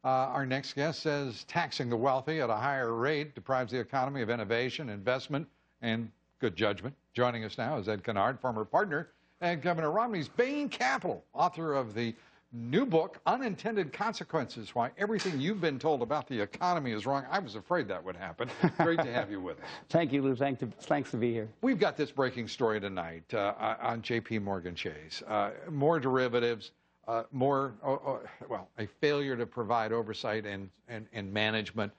Our next guest says taxing the wealthy at a higher rate deprives the economy of innovation, investment, and good judgment. Joining us now is Ed Conard, former partner at Governor Romney's Bain Capital, author of the new book, Unintended Consequences, Why Everything You've Been Told About the Economy is Wrong. I was afraid that would happen. Great to have you with us. Thank you, Lou. Thanks to be here. We've got this breaking story tonight on J.P. Morgan Chase. More derivatives, a failure to provide oversight and management.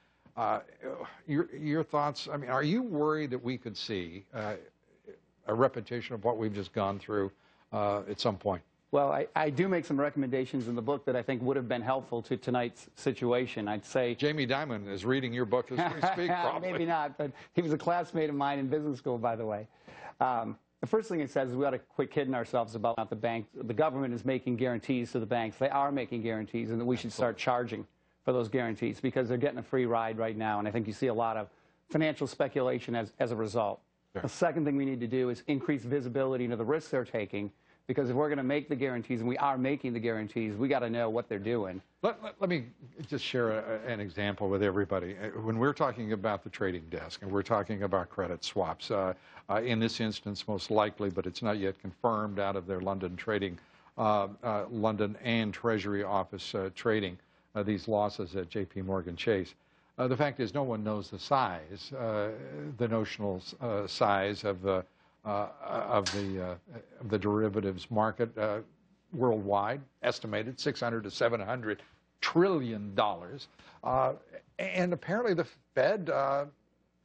Your thoughts? I mean, are you worried that we could see a repetition of what we've just gone through at some point? Well, I do make some recommendations in the book that I think would have been helpful to tonight's situation. I'd say Jamie Dimon is reading your book as we speak, probably. Maybe not, but he was a classmate of mine in business school, by the way. The first thing it says is we ought to quit kidding ourselves about the bank. The government is making guarantees to the banks. They are making guarantees, and that we should start charging for those guarantees because they're getting a free ride right now, and I think you see a lot of financial speculation as a result. Sure. The second thing we need to do is increase visibility into the risks they're taking, because if we're going to make the guarantees, and we are making the guarantees, we got to know what they're doing. Let me just share an example with everybody. When we're talking about the trading desk and we're talking about credit swaps, in this instance, most likely, but it's not yet confirmed out of their London trading, London and Treasury office trading, these losses at J.P. Morgan Chase. The fact is, no one knows the size, the notional size of the derivatives market worldwide, estimated $600 to $700 trillion. And apparently the Fed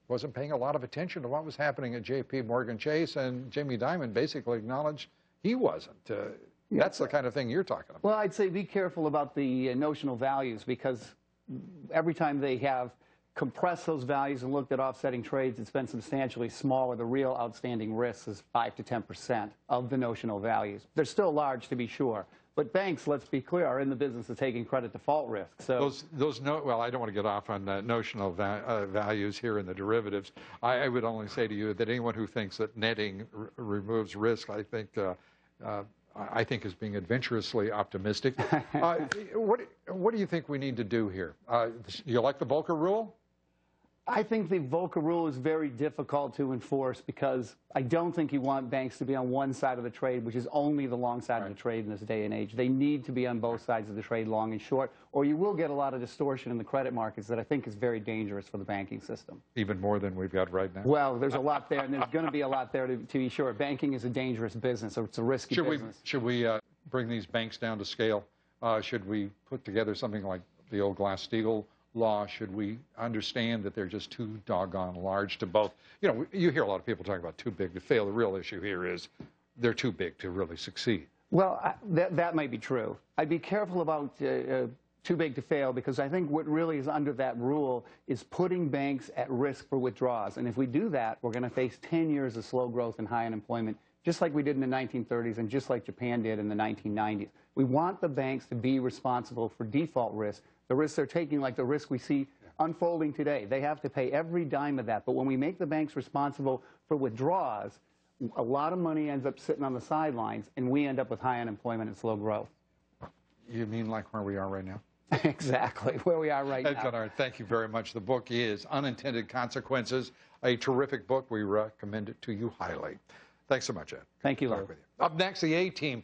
wasn't paying a lot of attention to what was happening at J.P. Morgan Chase, and Jamie Dimon basically acknowledged he wasn't. That's the kind of thing you're talking about. Well, I'd say be careful about the notional values, because every time they have compressed those values and looked at offsetting trades, it's been substantially smaller. The real outstanding risk is 5 to 10% of the notional values. They're still large, to be sure. But banks, let's be clear, are in the business of taking credit default risk. So well, I don't want to get off on notional values here in the derivatives. I would only say to you that anyone who thinks that netting removes risk, I think is being adventurously optimistic. What do you think we need to do here? You like the Volcker rule? I think the Volcker rule is very difficult to enforce, because I don't think you want banks to be on one side of the trade, which is only the long side of the trade in this day and age. They need to be on both sides of the trade, long and short, or you will get a lot of distortion in the credit markets that I think is very dangerous for the banking system. Even more than we've got right now? Well, there's a lot there, and there's going to be a lot there to be sure. Banking is a dangerous business, so it's a risky business. Should we bring these banks down to scale? Should we put together something like the old Glass-Steagall law? Should we understand that they're just too doggone large to both? You know, you hear a lot of people talking about too big to fail. The real issue here is they're too big to really succeed. Well, that might be true. I'd be careful about too big to fail, because I think what really is under that rule is putting banks at risk for withdrawals. And if we do that, we're going to face 10 years of slow growth and high unemployment, just like we did in the 1930s and just like Japan did in the 1990s. We want the banks to be responsible for default risk, the risks they're taking, like the risk we see unfolding today. They have to pay every dime of that. But when we make the banks responsible for withdrawals, a lot of money ends up sitting on the sidelines, and we end up with high unemployment and slow growth. You mean like where we are right now? Exactly, where we are right now. Ed Conard, thank you very much. The book is Unintended Consequences, a terrific book. We recommend it to you highly. Thanks so much, Ed. Thank you, Lou. Up next, the A-Team.